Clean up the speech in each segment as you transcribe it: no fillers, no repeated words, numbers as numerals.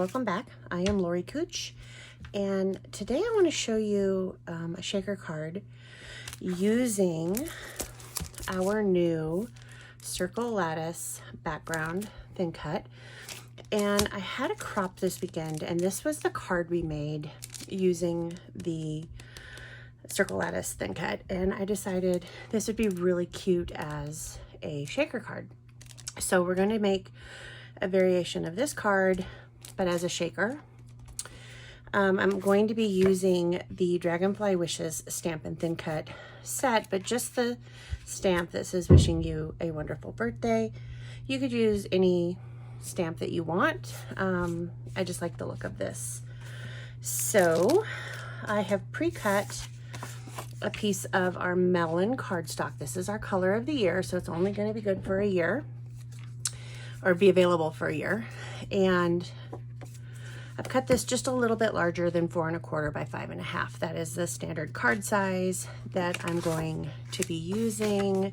welcome back. I am Lori Cooch, and today I want to show you a shaker card using our new circle lattice background thin cut. And I had a crop this weekend, and this was the card we made using the circle lattice thin cut, and I decided this would be really cute as a shaker card. So we're going to make a variation of this card, but as a shaker. I'm going to be using the Dragonfly Wishes stamp and thin cut set, but just the stamp that says wishing you a wonderful birthday. You could use any stamp that you want. I just like the look of this. So I have pre-cut a piece of our melon cardstock. This is our color of the year, so it's only going to be good for a year, or be available for a year. And I've cut this just a little bit larger than 4 1/4 by 5 1/2. That is the standard card size that I'm going to be using.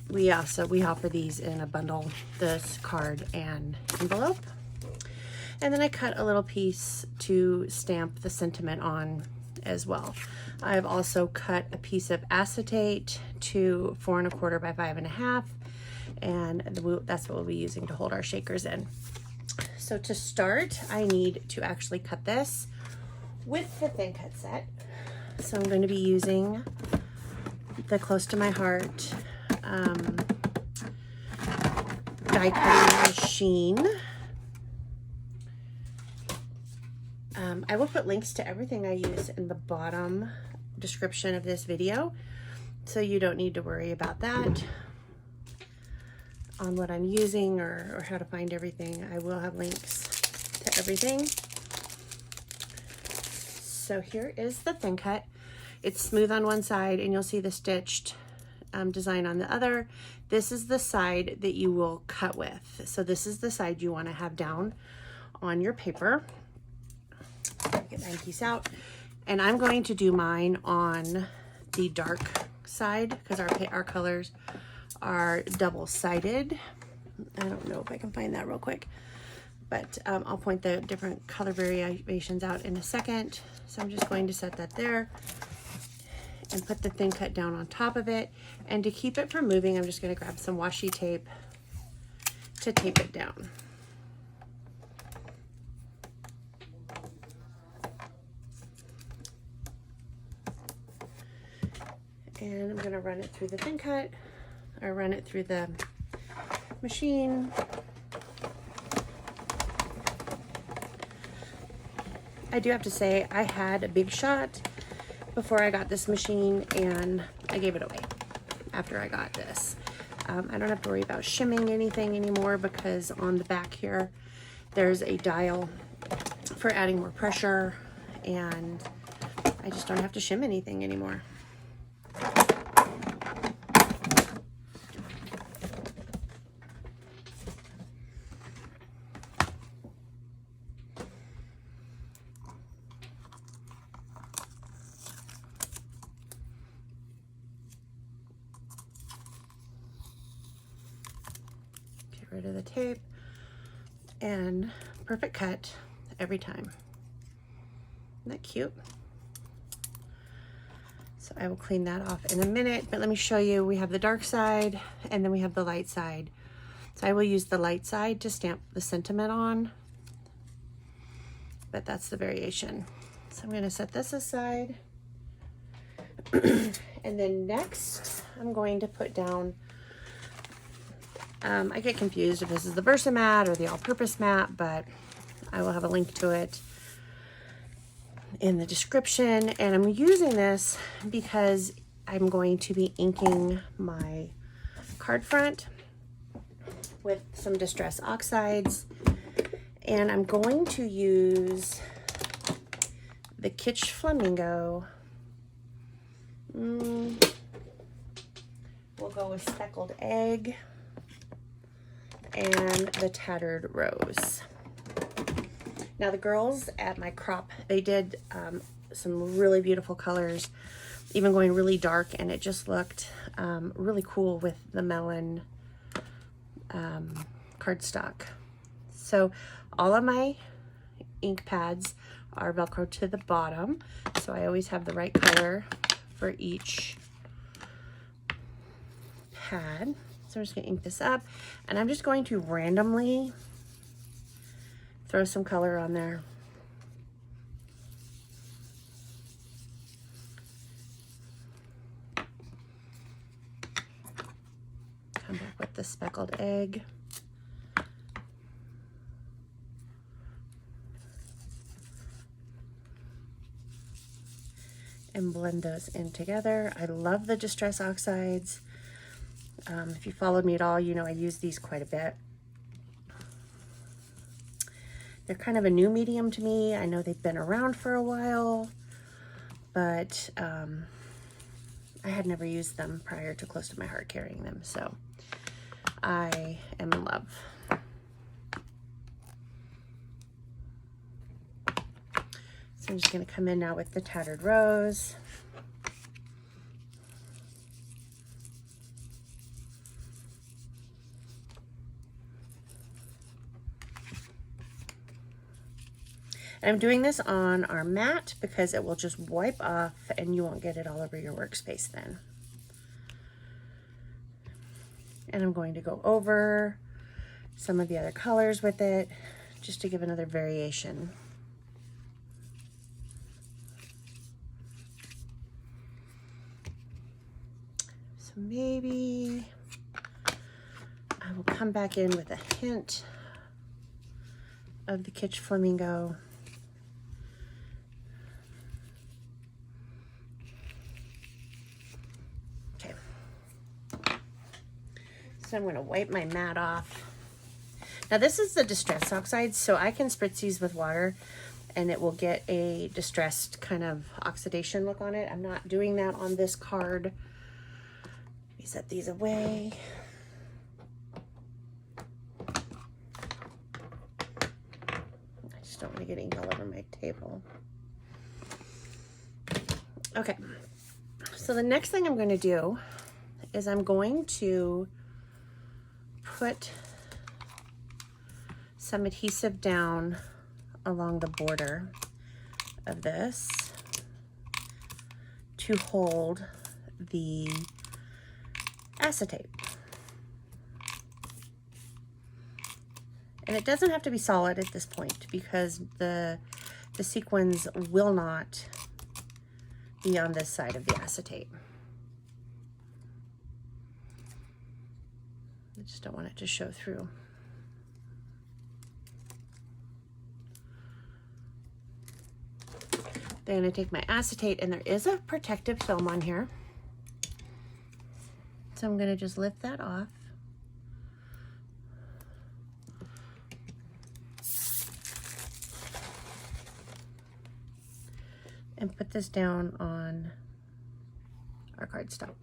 We offer these in a bundle, this card and envelope. And then I cut a little piece to stamp the sentiment on as well. I've also cut a piece of acetate to 4 1/4 by 5 1/2. And that's what we'll be using to hold our shakers in. So to start, I need to actually cut this with the thin cut set. So I'm going to be using the Close to My Heart die cutting machine. I will put links to everything I use in the bottom description of this video, so you don't need to worry about that. On what I'm using or how to find everything, I will have links to everything. So here is the thin cut. It's smooth on one side, and you'll see the stitched design on the other. This is the side that you will cut with. So this is the side you want to have down on your paper. Get my piece out, and I'm going to do mine on the dark side because our colors are double-sided. I don't know if I can find that real quick, but I'll point the different color variations out in a second. So I'm just going to set that there and put the thin cut down on top of it. And to keep it from moving, I'm just going to grab some washi tape to tape it down. And I'm going to run it through the thin cut, or run it through the machine. I do have to say, I had a Big Shot before I got this machine, and I gave it away after I got this. I don't have to worry about shimming anything anymore because on the back here, there's a dial for adding more pressure, and I just don't have to shim anything anymore. Rid of the tape, and perfect cut every time. Isn't that cute? So I will clean that off in a minute, but let me show you. We have the dark side, and then we have the light side. So I will use the light side to stamp the sentiment on, but that's the variation. So I'm going to set this aside. And then next, I'm going to put down, I get confused if this is the Versamat or the all-purpose mat, but I will have a link to it in the description. And I'm using this because I'm going to be inking my card front with some Distress Oxides. And I'm going to use the Kitsch Flamingo. We'll go with Speckled Egg and the Tattered Rose. Now the girls at my crop, they did some really beautiful colors, even going really dark, and it just looked really cool with the melon cardstock. So all of my ink pads are Velcro to the bottom, so I always have the right color for each pad. So I'm just going to ink this up, and I'm just going to randomly throw some color on there. Come back with the speckled egg. And blend those in together. I love the Distress Oxides. If you followed me at all, you know I use these quite a bit. They're kind of a new medium to me. I know they've been around for a while, but I had never used them prior to close to my heart carrying them, so I am in love. So I'm just going to come in now with the Tattered Rose. And I'm doing this on our mat because it will just wipe off and you won't get it all over your workspace then. And I'm going to go over some of the other colors with it just to give another variation. So maybe I will come back in with a hint of the Kitsch Flamingo. Okay. So I'm going to wipe my mat off. Now this is the Distress Oxide, so I can spritz these with water and it will get a distressed kind of oxidation look on it. I'm not doing that on this card. Let me set these away. I just don't want to get ink all over my table. Okay, so the next thing I'm going to do is I'm going to put some adhesive down along the border of this to hold the acetate. And it doesn't have to be solid at this point because the sequins will not be on this side of the acetate. I just don't want it to show through. Then I'm going to take my acetate, and there is a protective film on here. So I'm going to just lift that off. And put this down on our cardstock.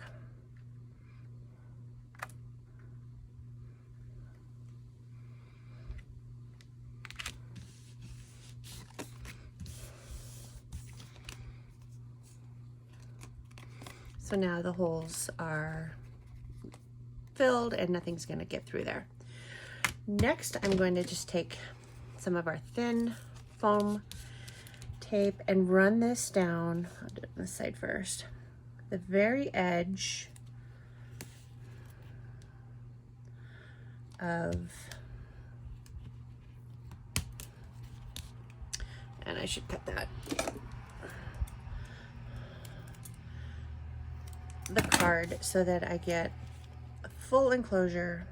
So now the holes are filled and nothing's going to get through there. Next, I'm going to just take some of our thin foam tape and run this down. I'll do it on this side first. The very edge of, and I should cut that, the card so that I get a full enclosure,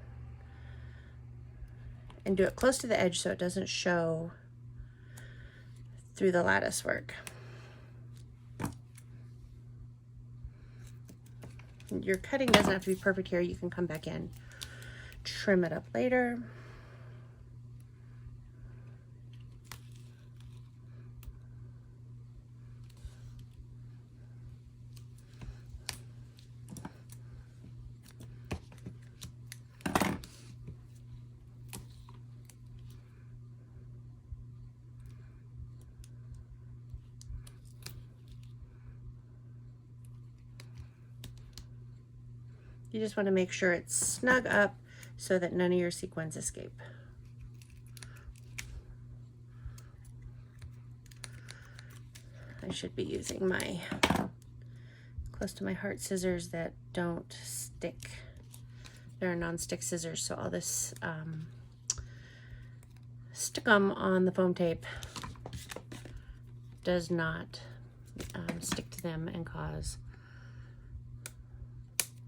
and do it close to the edge so it doesn't show through the lattice work. Your cutting doesn't have to be perfect here. You can come back in, trim it up later. You just want to make sure it's snug up so that none of your sequins escape. I should be using my close to my heart scissors that don't stick. They're non-stick scissors, so I'll just stick them on the foam tape. Does not stick to them and cause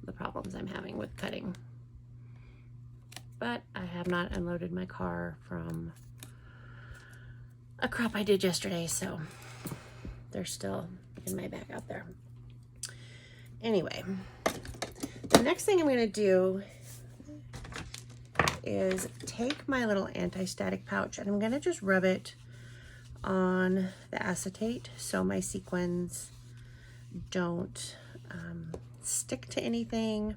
the problems I'm having with cutting. But I have not unloaded my car from a crop I did yesterday, so they're still in my bag out there. Anyway, the next thing I'm going to do is take my little anti-static pouch and I'm going to just rub it on the acetate so my sequins don't stick to anything.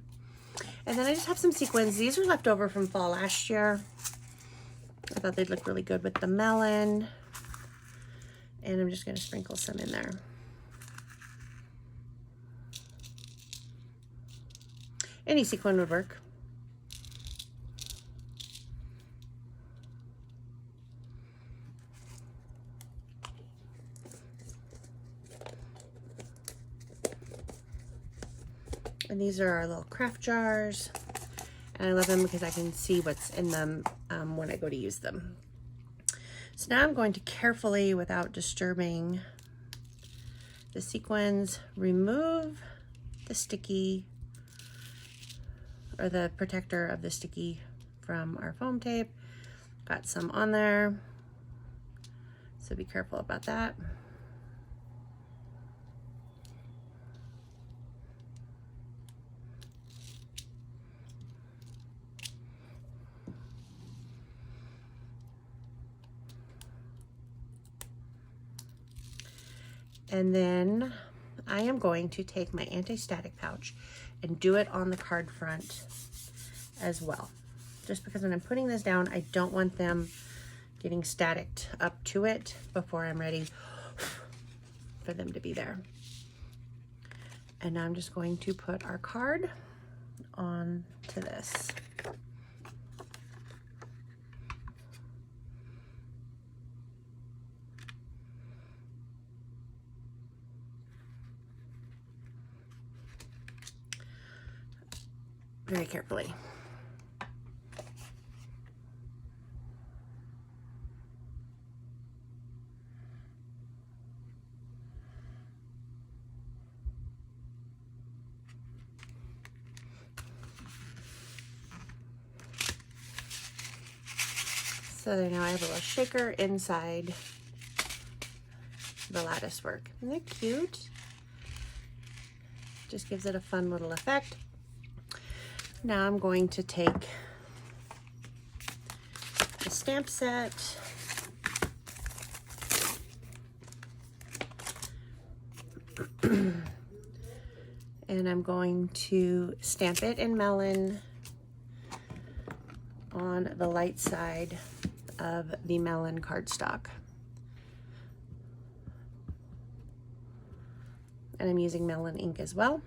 And then I just have some sequins. These are left over from fall last year. I thought they'd look really good with the melon. And I'm just going to sprinkle some in there. Any sequin would work. And these are our little craft jars. And I love them because I can see what's in them when I go to use them. So now I'm going to carefully, without disturbing the sequins, remove the sticky, or the protector of the sticky from our foam tape. Got some on there, so be careful about that. And then I am going to take my anti-static pouch and do it on the card front as well. Just because when I'm putting this down, I don't want them getting staticked up to it before I'm ready for them to be there. And now I'm just going to put our card on to this. Very carefully. So there, now I have a little shaker inside the lattice work. Isn't that cute? Just gives it a fun little effect. Now I'm going to take the stamp set, and I'm going to stamp it in melon on the light side of the melon cardstock. And I'm using melon ink as well.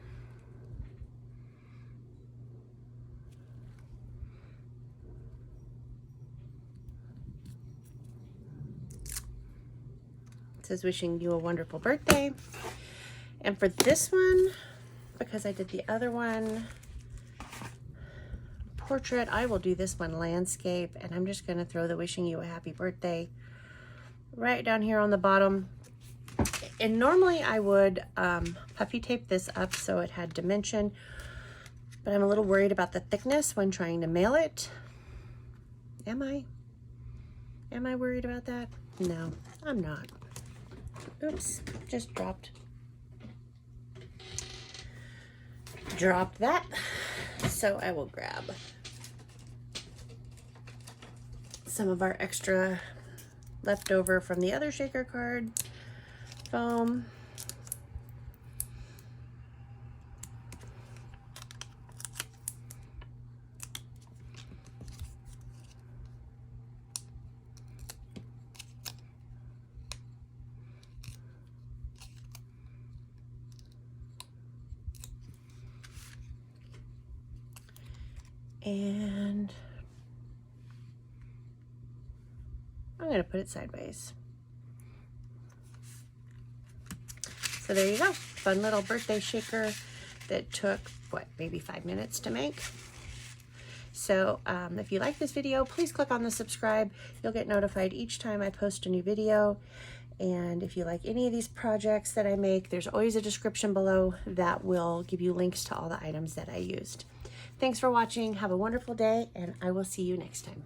It says wishing you a wonderful birthday. And for this one, because I did the other one portrait, I will do this one landscape, and I'm just going to throw the wishing you a happy birthday right down here on the bottom. And normally I would puffy tape this up so it had dimension, but I'm a little worried about the thickness when trying to mail it. Am I worried about that? No, I'm not. Oops, just dropped that. So I will grab some of our extra leftover from the other shaker card foam. And I'm going to put it sideways. So there you go. Fun little birthday shaker that took, what, maybe 5 minutes to make. So if you like this video, please click on the subscribe. You'll get notified each time I post a new video. And if you like any of these projects that I make, there's always a description below that will give you links to all the items that I used. Thanks for watching. Have a wonderful day, and I will see you next time.